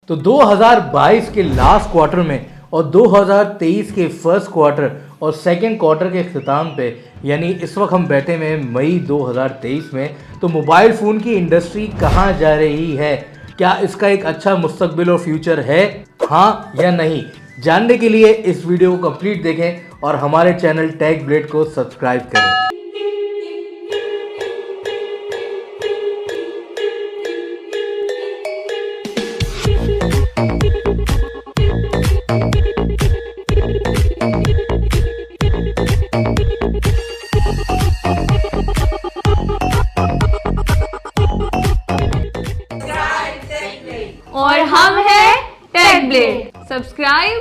तो 2022 के last quarter में और 2023 के फर्स्ट क्वार्टर और सेकंड क्वार्टर के अख्ताम पे, यानी इस वक्त हम बैठे हैं मई 2023 में, तो मोबाइल फ़ोन की इंडस्ट्री कहाँ जा रही है, क्या इसका एक अच्छा मुस्तकबिल और फ्यूचर है, हाँ या नहीं? जानने के लिए इस वीडियो को कंप्लीट देखें और हमारे चैनल टेक ब्लेड को सब्सक्राइब करें। और हम हैं tech blade. Subscribe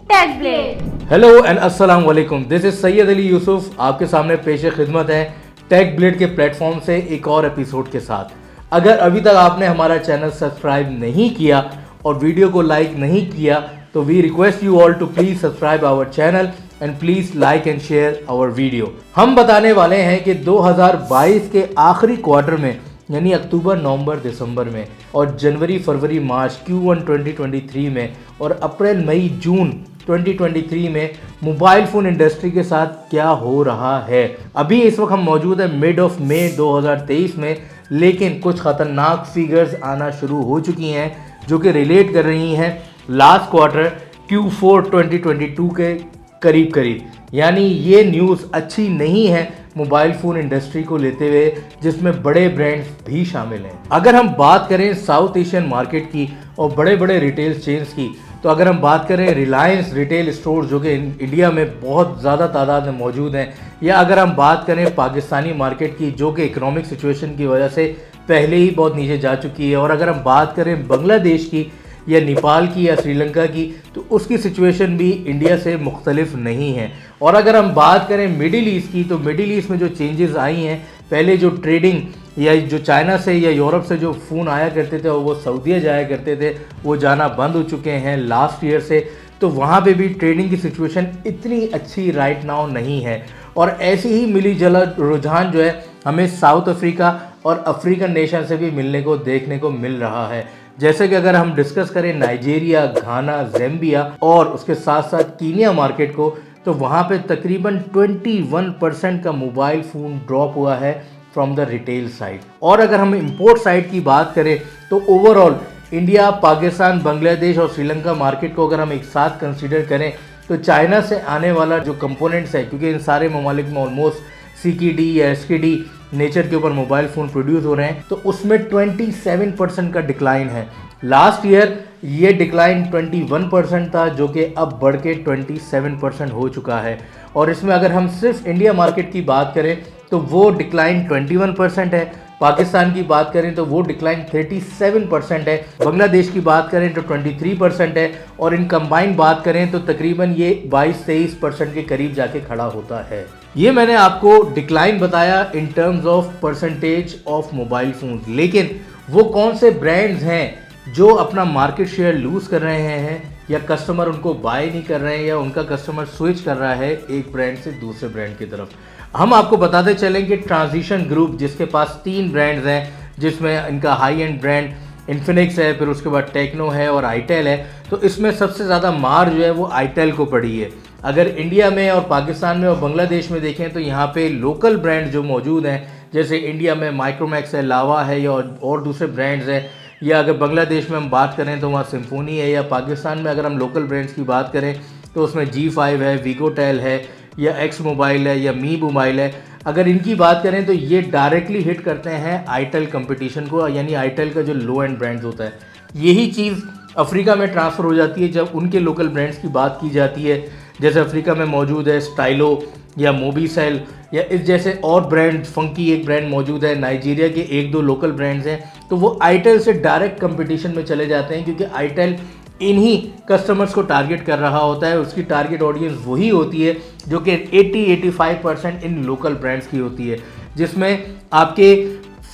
tech blade. Hello and अस्सलाम वालेकुम, दिस इज सैयद अली यूसुफ, आपके सामने पेशे खिदमत है टेक ब्लेड के प्लेटफॉर्म से एक और एपिसोड के साथ। अगर अभी तक आपने हमारा चैनल सब्सक्राइब नहीं किया और वीडियो को लाइक नहीं किया तो we request you all to please subscribe our channel and please like and share our video. हम बताने वाले हैं कि 2022 के आखिरी क्वार्टर में, यानी अक्टूबर, नवंबर, दिसंबर में और जनवरी, फरवरी, मार्च Q1 2023 में और अप्रैल, मई, जून 2023 में मोबाइल फ़ोन इंडस्ट्री के साथ क्या हो रहा है। अभी इस वक्त हम मौजूद हैं मिड ऑफ मई 2023 में, लेकिन कुछ ख़तरनाक फिगर्स आना शुरू हो चुकी हैं जो कि रिलेट कर रही हैं लास्ट क्वार्टर Q4 2022 के करीब करीब। यानी ये न्यूज़ अच्छी नहीं है मोबाइल फ़ोन इंडस्ट्री को लेते हुए, जिसमें बड़े ब्रांड्स भी शामिल हैं। अगर हम बात करें साउथ एशियन मार्केट की और बड़े बड़े रिटेल चेन्स की, तो अगर हम बात करें रिलायंस रिटेल स्टोर जो कि इंडिया में बहुत ज़्यादा तादाद में मौजूद हैं, या अगर हम बात करें पाकिस्तानी मार्केट की जो कि इकोनॉमिक सिचुएशन की वजह से पहले ही बहुत नीचे जा चुकी है, और अगर हम बात करें बांग्लादेश की या नेपाल की या श्रीलंका की, तो उसकी सिचुएशन भी इंडिया से मुख्तलिफ नहीं है। और अगर हम बात करें मिडिल ईस्ट की, तो मिडिल ईस्ट में जो चेंजेस आई हैं, पहले जो ट्रेडिंग या जो चाइना से या यूरोप से जो फ़ोन आया करते थे और वो सऊदीया जाया करते थे, वो जाना बंद हो चुके हैं लास्ट ईयर से। तो वहाँ पे भी ट्रेडिंग की सिचुएशन इतनी अच्छी राइट नाउ नहीं है। और ऐसी ही मिली जुला रुझान जो है हमें साउथ अफ्रीका और अफ्रीकन नेशन से भी मिलने को देखने को मिल रहा है। जैसे कि अगर हम डिस्कस करें नाइजीरिया, घाना, ज़ैम्बिया और उसके साथ साथ कीनिया मार्केट को, तो वहाँ पे तकरीबन 21% का मोबाइल फ़ोन ड्रॉप हुआ है फ्रॉम द रिटेल साइड। और अगर हम इंपोर्ट साइड की बात करें तो ओवरऑल इंडिया, पाकिस्तान, बांग्लादेश और श्रीलंका मार्केट को अगर हम एक साथ कंसीडर करें तो चाइना से आने वाला जो कंपोनेंट्स है, क्योंकि इन सारे ममालिक में ऑलमोस्ट CKD या SKD नेचर के ऊपर मोबाइल फ़ोन प्रोड्यूस हो रहे हैं, तो उसमें 27% का डिक्लाइन है। लास्ट ईयर ये डिक्लाइन 21% था, जो कि अब बढ़ के 27% हो चुका है। और इसमें अगर हम सिर्फ इंडिया मार्केट की बात करें तो वो डिक्लाइन 21% है, पाकिस्तान की बात करें तो वो डिक्लाइन 37% है, बांग्लादेश की बात करें तो 23% है, और इन कंबाइन बात करें तो तकरीबन ये 22-23% के करीब जाके खड़ा होता है। ये मैंने आपको डिक्लाइन बताया in terms of percentage of mobile phones, लेकिन वो कौन से ब्रांड्स हैं जो अपना मार्केट शेयर लूज़ कर रहे हैं, या कस्टमर उनको बाय नहीं कर रहे हैं, या उनका कस्टमर स्विच कर रहा है एक ब्रांड से दूसरे ब्रांड की तरफ। हम आपको बताते चलें कि ट्रांजिशन ग्रुप, जिसके पास 3 ब्रांड्स हैं, जिसमें इनका हाई एंड ब्रांड इन्फिनिक्स है, फिर उसके बाद टेक्नो है और आईटेल है, तो इसमें सबसे ज़्यादा मार जो है वो आईटेल को पड़ी है। अगर इंडिया में और पाकिस्तान में और बांग्लादेश में देखें तो यहाँ पे लोकल ब्रांड जो मौजूद हैं, जैसे इंडिया में माइक्रोमैक्स है, लावा है, या और दूसरे ब्रांड्स हैं, या अगर बांग्लादेश में हम बात करें तो वहाँ सिम्फोनी है, या पाकिस्तान में अगर हम लोकल ब्रांड्स की बात करें तो उसमें G5 है, वीगोटेल है, या एक्स मोबाइल है, या मी मोबाइल है। अगर इनकी बात करें तो ये डायरेक्टली हिट करते हैं आईटेल कंपटीशन को, यानी आईटेल का जो लो एंड ब्रांड्स होता है। यही चीज़ अफ्रीका में ट्रांसफ़र हो जाती है जब उनके लोकल ब्रांड्स की बात की जाती है। जैसे अफ्रीका में मौजूद है स्टाइलो या मोबीसेल, या इस जैसे और ब्रांड, फंकी एक ब्रांड मौजूद है, नाइजीरिया के 1-2 लोकल ब्रांड्स हैं, तो वो आईटेल से डायरेक्ट कंपटीशन में चले जाते हैं, क्योंकि आईटेल इन्हीं कस्टमर्स को टारगेट कर रहा होता है। उसकी टारगेट ऑडियंस वही होती है जो कि 80-85% इन लोकल ब्रांड्स की होती है, जिसमें आपके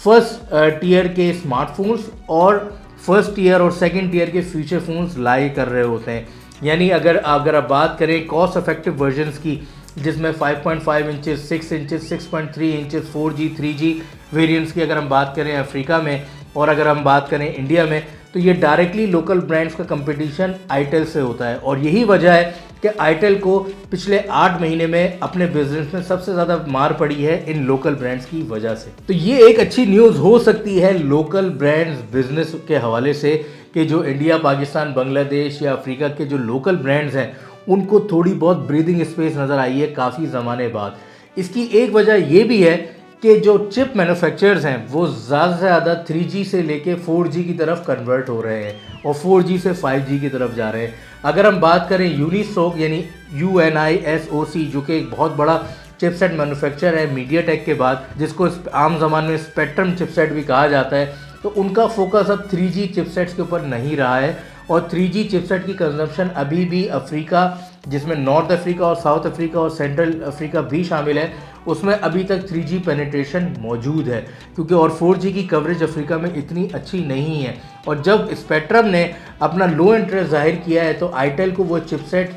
फर्स्ट टीयर के स्मार्टफोन्स और फर्स्ट ईयर और सेकंड ईयर के फ्यूचर फोन्स लाई कर रहे होते हैं। यानी अगर आप बात करें कॉस्ट इफेक्टिव वर्जन्स की, जिसमें 5.5 inches, 6 inches, 6.3 inches, 4G 3G variants की अगर हम बात करें अफ्रीका में, और अगर हम बात करें इंडिया में, तो ये डायरेक्टली लोकल ब्रांड्स का कंपटीशन आईटेल से होता है और यही वजह है कि आईटेल को पिछले 8 महीने में अपने बिजनेस में सबसे ज़्यादा मार पड़ी है इन लोकल ब्रांड्स की वजह से। तो ये एक अच्छी न्यूज़ हो सकती है लोकल ब्रांड्स बिजनेस के हवाले से कि जो इंडिया, पाकिस्तान, बांग्लादेश या अफ्रीका के जो लोकल ब्रांड्स हैं उनको थोड़ी बहुत ब्रीदिंग स्पेस नज़र आई है काफ़ी ज़माने बाद। इसकी एक वजह ये भी है कि जो चिप मैन्युफैक्चरर्स हैं वो ज़्यादा से ज़्यादा 3G से लेके 4G की तरफ कन्वर्ट हो रहे हैं और 4G से 5G की तरफ जा रहे हैं। अगर हम बात करें यूनिसोक यानी UNISOC जो कि एक बहुत बड़ा चिपसेट मैन्युफैक्चरर है मीडियाटेक के बाद, जिसको आम ज़माने में स्पेक्ट्रम चिपसेट भी कहा जाता है, तो उनका फोकस अब 3G चिपसेट्स के ऊपर नहीं रहा है और 3G चिपसेट की कंजम्पशन अभी भी अफ्रीका, जिसमें नॉर्थ अफ्रीका और साउथ अफ्रीका और सेंट्रल अफ्रीका भी शामिल है, उसमें अभी तक 3G पेनिट्रेशन मौजूद है क्योंकि और 4G की कवरेज अफ्रीका में इतनी अच्छी नहीं है। और जब स्पेक्ट्रम ने अपना लो इंटरेस्ट जाहिर किया है तो आईटेल को वो चिपसेट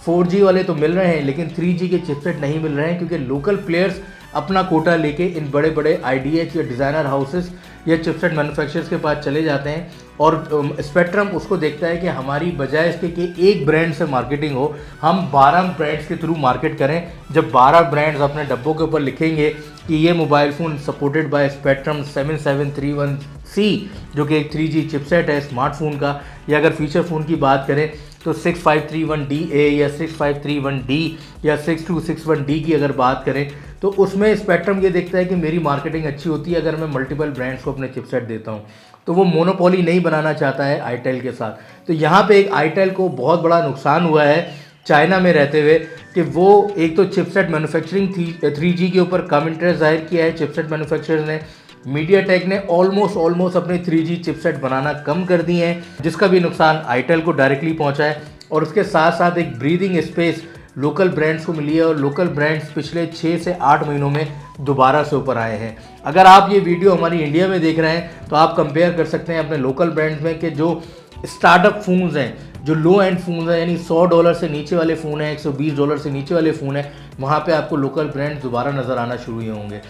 4G वाले तो मिल रहे हैं लेकिन 3G के चिपसेट नहीं मिल रहे हैं क्योंकि लोकल प्लेयर्स अपना कोटा लेके इन बड़े बड़े IDH या डिज़ाइनर हाउसेस या चिपसेट मैन्युफैक्चरर्स के पास चले जाते हैं और स्पेक्ट्रम उसको देखता है कि हमारी बजाय इसके कि एक ब्रांड से मार्केटिंग हो, हम 12 ब्रांड्स के थ्रू मार्केट करें। जब 12 ब्रांड्स अपने डब्बों के ऊपर लिखेंगे कि ये mobile phone supported by spectrum 7731C जो कि एक 3G चिपसेट है स्मार्टफोन का, या अगर फीचर फ़ोन की बात करें तो 6531DA या 6531D या 6261D की अगर बात करें तो उसमें स्पेक्ट्रम ये देखता है कि मेरी मार्केटिंग अच्छी होती है अगर मैं मल्टीपल ब्रांड्स को अपने चिपसेट देता हूँ। तो वो मोनोपोली नहीं बनाना चाहता है आईटेल के साथ। तो यहाँ पे एक आईटेल को बहुत बड़ा नुकसान हुआ है चाइना में रहते हुए कि वो एक तो चिपसेट मैन्युफैक्चरिंग 3G के ऊपर कम इंटरेस्ट जाहिर किया है चिपसेट मैन्युफैक्चरर्स ने। मीडियाटेक ने ऑलमोस्ट अपने 3G चिपसेट बनाना कम कर दिए हैं जिसका भी नुकसान आईटेल को डायरेक्टली पहुंचा है और उसके साथ साथ एक ब्रीदिंग स्पेस लोकल ब्रांड्स को मिली है और लोकल ब्रांड्स पिछले 6 से 8 महीनों में दोबारा से ऊपर आए हैं। अगर आप ये वीडियो हमारी इंडिया में देख रहे हैं तो आप कंपेयर कर सकते हैं अपने लोकल ब्रांड्स में कि जो स्टार्टअप फ़ोन्स हैं, जो लो एंड फ़ोन्स हैं यानी $100 से नीचे वाले फ़ोन हैं, $120 से नीचे वाले फ़ोन हैं, वहाँ पे आपको लोकल ब्रांड्स दोबारा नज़र आना शुरू हुए होंगे।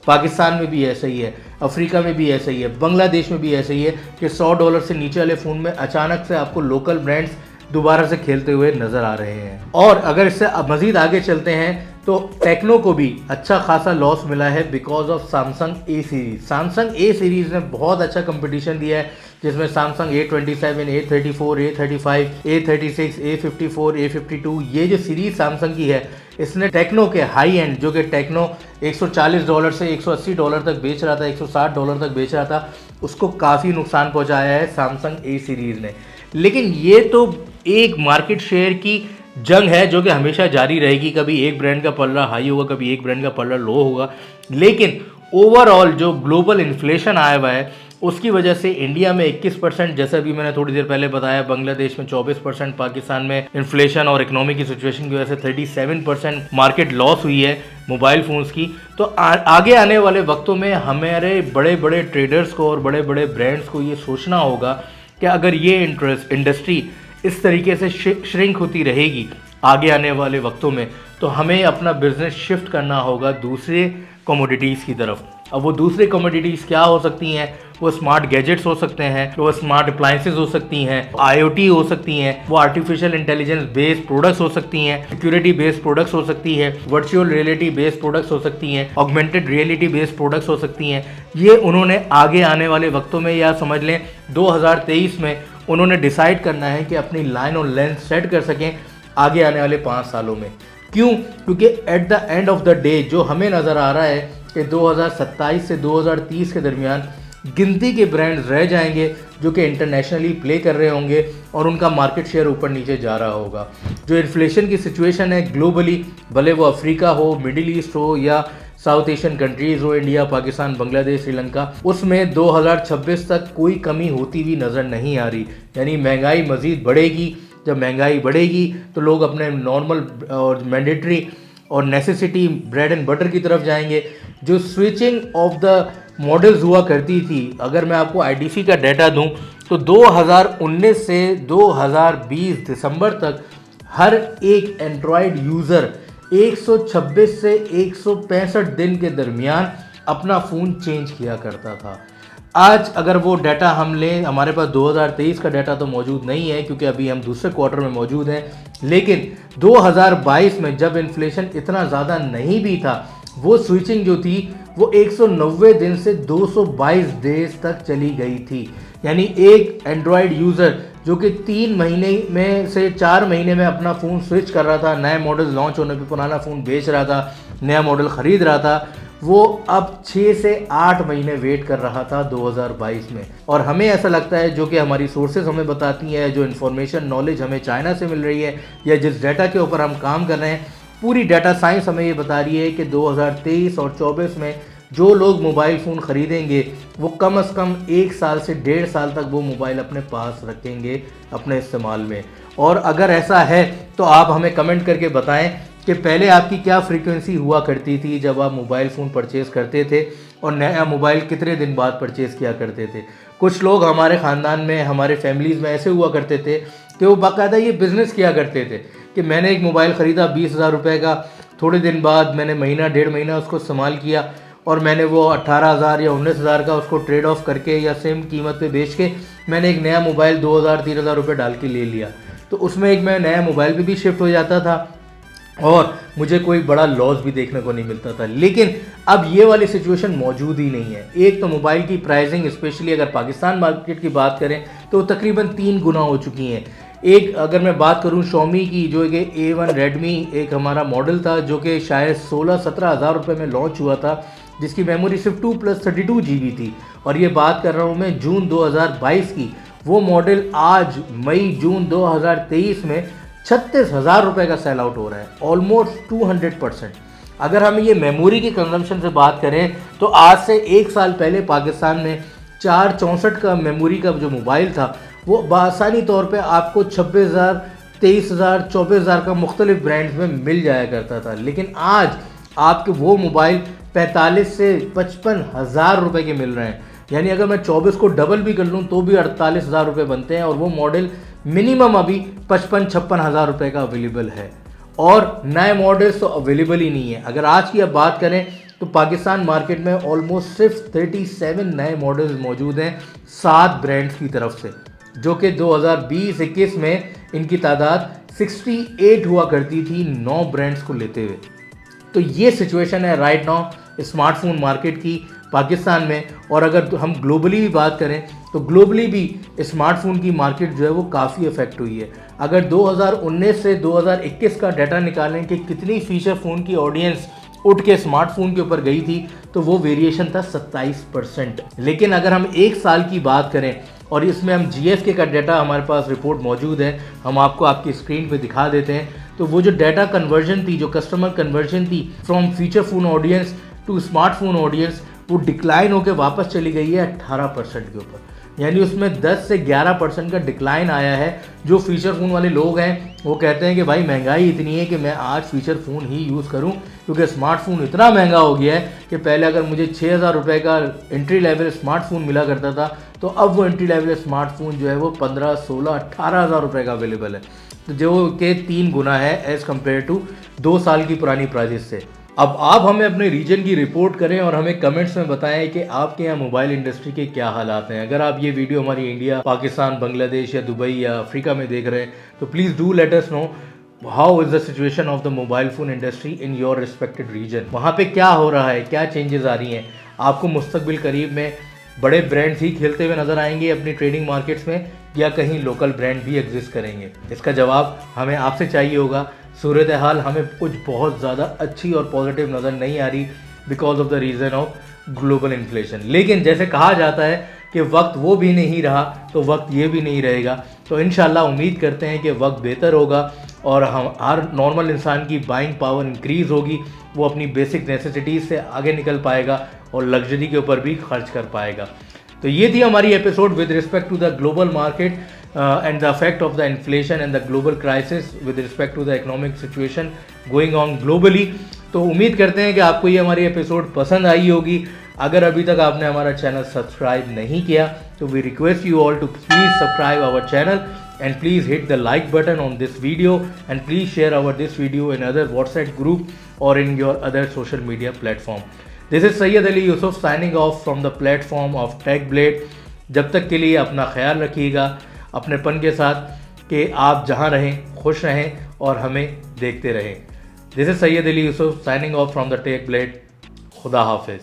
पाकिस्तान में भी ऐसा ही है, अफ्रीका में भी ऐसा ही है, बांग्लादेश में भी ऐसा ही है कि $100 से नीचे वाले फ़ोन में अचानक से आपको लोकल ब्रांड्स दोबारा से खेलते हुए नज़र आ रहे हैं। और अगर इससे मज़ीद आगे चलते हैं तो टेक्नो को भी अच्छा खासा लॉस मिला है because of Samsung A series. Samsung A series ने बहुत अच्छा कंपटीशन दिया है जिसमें Samsung A27, A34, A35, A36, A54, A52 ये जो सीरीज़ सैमसंग की है इसने टेक्नो के हाई एंड जो कि टेक्नो $140 से $180 तक बेच रहा था, $160 तक बेच रहा था, उसको काफ़ी नुकसान पहुंचाया है सैमसंग A सीरीज़ ने। लेकिन ये तो एक मार्केट शेयर की जंग है जो कि हमेशा जारी रहेगी, कभी एक ब्रांड का पल्ला हाई होगा, कभी एक ब्रांड का पल्ला लो होगा। लेकिन ओवरऑल जो ग्लोबल इन्फ्लेशन आया हुआ है उसकी वजह से इंडिया में 21%, जैसा भी मैंने थोड़ी देर पहले बताया, बांग्लादेश में 24%, पाकिस्तान में इन्फ्लेशन और इकोनॉमी की सिचुएशन की वजह से 37% मार्केट लॉस हुई है मोबाइल फ़ोन्स की। तो आगे आने वाले वक्तों में हमारे बड़े बड़े ट्रेडर्स को और बड़े बड़े ब्रांड्स को ये सोचना होगा कि अगर ये इंडस्ट्री इस तरीके से श्रिंक होती रहेगी आगे आने वाले वक्तों में तो हमें अपना बिजनेस शिफ्ट करना होगा दूसरे कमोडिटीज़ की तरफ। अब वो दूसरे कमोडिटीज़ क्या हो सकती हैं? वो स्मार्ट गैजेट्स हो सकते हैं, वो स्मार्ट अप्लायंसेस हो सकती हैं, IoT हो सकती हैं, वो आर्टिफिशियल इंटेलिजेंस बेस्ड प्रोडक्ट्स हो सकती हैं, सिक्योरिटी बेस्ड प्रोडक्ट्स हो सकती है, वर्चुअल रियलिटी बेस्ड प्रोडक्ट्स हो सकती हैं, ऑगमेंटेड रियलिटी बेस्ड प्रोडक्ट्स हो सकती हैं। ये उन्होंने आगे आने वाले वक्तों में या समझ लें 2023 में उन्होंने डिसाइड करना है कि अपनी लाइन और लेंथ सेट कर सकें आगे आने वाले 5 सालों में। क्यों? क्योंकि at the end of the day जो हमें नज़र आ रहा है कि 2027 से 2030 के दरमियान गिनती के ब्रांड्स रह जाएंगे जो कि इंटरनेशनली प्ले कर रहे होंगे और उनका मार्केट शेयर ऊपर नीचे जा रहा होगा। जो इन्फ्लेशन की सिचुएशन है ग्लोबली, भले वो अफ्रीका हो, मिडिल ईस्ट हो या साउथ एशियन कंट्रीज़ हो, इंडिया, पाकिस्तान, बांग्लादेश, श्रीलंका, उसमें 2026 तक कोई कमी होती हुई नज़र नहीं आ रही। यानी महंगाई मज़ीद बढ़ेगी। जब महंगाई बढ़ेगी तो लोग अपने नॉर्मल और मैंडेटरी और नेसेसिटी ब्रेड एंड बटर की तरफ जाएंगे। जो स्विचिंग ऑफ द मॉडल्स हुआ करती थी, अगर मैं आपको IDC का डाटा दूं तो 2019 से 2020 दिसंबर तक हर एक एंड्रॉयड यूज़र 126 से 165 दिन के दरमियान अपना फ़ोन चेंज किया करता था। आज अगर वो डाटा हम लें, हमारे पास 2023 का डाटा तो मौजूद नहीं है क्योंकि अभी हम दूसरे क्वार्टर में मौजूद हैं, लेकिन 2022 में जब इन्फ्लेशन इतना ज़्यादा नहीं भी था, वो स्विचिंग जो थी वो 190 दिन से 222 डेज तक चली गई थी। यानी एक एंड्रॉयड यूज़र जो कि 3 महीने में से 4 महीने में अपना फ़ोन स्विच कर रहा था, नए मॉडल लॉन्च होने पे पुराना फ़ोन बेच रहा था, नया मॉडल ख़रीद रहा था, वो अब 6 से 8 महीने वेट कर रहा था 2022 में। और हमें ऐसा लगता है, जो कि हमारी सोर्सेज हमें बताती हैं, जो इन्फॉर्मेशन नॉलेज हमें चाइना से मिल रही है या जिस डाटा के ऊपर हम काम कर रहे हैं, पूरी डाटा साइंस हमें ये बता रही है कि 2023 और 24 में जो लोग मोबाइल फ़ोन ख़रीदेंगे वो कम से कम 1 साल से 1.5 साल तक वो मोबाइल अपने पास रखेंगे अपने इस्तेमाल में। और अगर ऐसा है तो आप हमें कमेंट करके बताएं कि पहले आपकी क्या फ्रीक्वेंसी हुआ करती थी जब आप मोबाइल फ़ोन परचेज़ करते थे और नया मोबाइल कितने दिन बाद परचेज़ किया करते थे। कुछ लोग हमारे ख़ानदान में, हमारे फैमिलीज़ में ऐसे हुआ करते थे कि वो बाकायदा ये बिज़नेस किया करते थे कि मैंने एक मोबाइल ख़रीदा 20,000 रुपये का, थोड़े दिन बाद मैंने महीना 1.5 महीना उसको इस्तेमाल किया और मैंने वो 18,000 या 19,000 का उसको ट्रेड ऑफ करके या सेम कीमत पे बेच के मैंने एक नया मोबाइल 2,000-3,000 रुपये डाल के ले लिया। तो उसमें एक मैं नया मोबाइल पे भी शिफ्ट हो जाता था और मुझे कोई बड़ा लॉस भी देखने को नहीं मिलता था। लेकिन अब ये वाली सिचुएशन मौजूद ही नहीं है। एक तो मोबाइल की प्राइसिंग, स्पेशली अगर पाकिस्तान मार्केट की बात करें तो तकरीबन 3 गुना हो चुकी हैं। एक अगर मैं बात करूं Xiaomi की, जो कि A1 Redmi एक हमारा मॉडल था जो कि शायद 16-17 हज़ार रुपये में लॉन्च हुआ था, जिसकी मेमोरी सिर्फ 2+32 GB थी, और ये बात कर रहा हूँ मैं जून 2022 की। वो मॉडल आज मई जून 2023 में 36,000 रुपये का सेल आउट हो रहा है, ऑलमोस्ट 200%। अगर हम ये मेमोरी के कंजम्पशन से बात करें तो आज से 1 साल पहले पाकिस्तान में 464 का मेमोरी का जो मोबाइल था वो बासानी तौर पे आपको 26,000, 23,000, 24,000 का मुख्तलिफ ब्रांड्स में मिल जाया करता था। लेकिन आज आपके वो मोबाइल 45 से 55 हज़ार रुपये के मिल रहे हैं। यानी अगर मैं 24 को डबल भी कर लूँ तो भी 48,000 रुपये बनते हैं, और वो मॉडल मिनिमम अभी 55-56 हज़ार रुपये का अवेलेबल है, और नए मॉडल्स तो अवेलेबल ही नहीं है। अगर आज की अब बात करें तो पाकिस्तान मार्केट में ऑलमोस्ट सिर्फ 37 नए मॉडल्स मौजूद हैं 7 ब्रांड्स की तरफ से, जो कि 2020-21 में इनकी तादाद 68 हुआ करती थी 9 ब्रांड्स को लेते हुए। तो ये सिचुएशन है राइट नाउ स्मार्टफोन मार्केट की पाकिस्तान में। और अगर हम ग्लोबली भी बात करें तो ग्लोबली भी स्मार्टफोन की मार्केट जो है वो काफ़ी अफेक्ट हुई है। अगर 2019 से 2021 का डाटा निकालें कि कितनी फीचर फ़ोन की ऑडियंस उठ के स्मार्टफोन के ऊपर गई थी तो वो वेरिएशन था 27%। लेकिन अगर हम 1 साल की बात करें, और इसमें हम GfK का डाटा हमारे पास रिपोर्ट मौजूद है, हम आपको आपकी स्क्रीन पे दिखा देते हैं, तो वो जो डाटा कन्वर्जन थी, जो कस्टमर कन्वर्जन थी from feature phone audience to smartphone audience, वो डिक्लाइन होकर वापस चली गई है 18% के ऊपर। यानी उसमें 10 से 11% का डिक्लाइन आया है। जो फीचर फ़ोन वाले लोग हैं वो कहते हैं कि भाई महंगाई इतनी है कि मैं आज फीचर फ़ोन ही यूज़ करूं, क्योंकि स्मार्टफोन इतना महंगा हो गया है कि पहले अगर मुझे 6,000 रुपये का एंट्री लेवल स्मार्टफोन मिला करता था तो अब वो एंट्री लेवल स्मार्टफोन जो है वो 15, 16, 18,000 रुपये का अवेलेबल है, तो जो कि 3 गुना है एज़ कम्पेयर टू 2 साल की पुरानी प्राइजेस से। अब आप हमें अपने रीजन की रिपोर्ट करें और हमें कमेंट्स में बताएं कि आपके यहाँ मोबाइल इंडस्ट्री के क्या हालात हैं। अगर आप ये वीडियो हमारी इंडिया, पाकिस्तान, बांग्लादेश या दुबई या अफ्रीका में देख रहे हैं तो please do let us know how is the situation of the mobile phone industry in your respected region. वहाँ पे क्या हो रहा है, क्या चेंजेस आ रही हैं। आपको मुस्तकबिल करीब में बड़े ब्रांड्स ही खेलते हुए नज़र आएंगे अपनी ट्रेडिंग मार्केट्स में, या कहीं लोकल ब्रांड भी एग्जिस्ट करेंगे? इसका जवाब हमें आपसे चाहिए होगा। सूरत हाल हमें कुछ बहुत ज़्यादा अच्छी और पॉजिटिव नज़र नहीं आ रही because of the reason of global inflation. लेकिन जैसे कहा जाता है कि वक्त वो भी नहीं रहा तो वक्त ये भी नहीं रहेगा, तो इंशाल्लाह उम्मीद करते हैं कि वक्त बेहतर होगा और हम हर नॉर्मल इंसान की बाइंग पावर इंक्रीज़ होगी, वो अपनी बेसिक नेसेसिटीज़ से आगे निकल पाएगा और लग्जरी के ऊपर भी खर्च कर पाएगा। तो ये थी हमारी episode with respect to the global market and the effect of the inflation and the global crisis with respect to the economic situation going on globally। तो उम्मीद करते हैं कि आपको ये हमारी एपिसोड पसंद आई होगी। अगर अभी तक आपने हमारा चैनल सब्सक्राइब नहीं किया तो we request you all to please subscribe our channel and please hit the like button on this video and please share this video in other WhatsApp group or in your other social media platform। This is Syed Ali Yusuf signing off from the platform of tech blade. जब तक के लिए अपना ख्याल रखिएगा अपनेपन के साथ, कि आप जहां रहें खुश रहें और हमें देखते रहें। This is Syed Ali Yusuf signing off from the tech blade. खुदा हाफिज।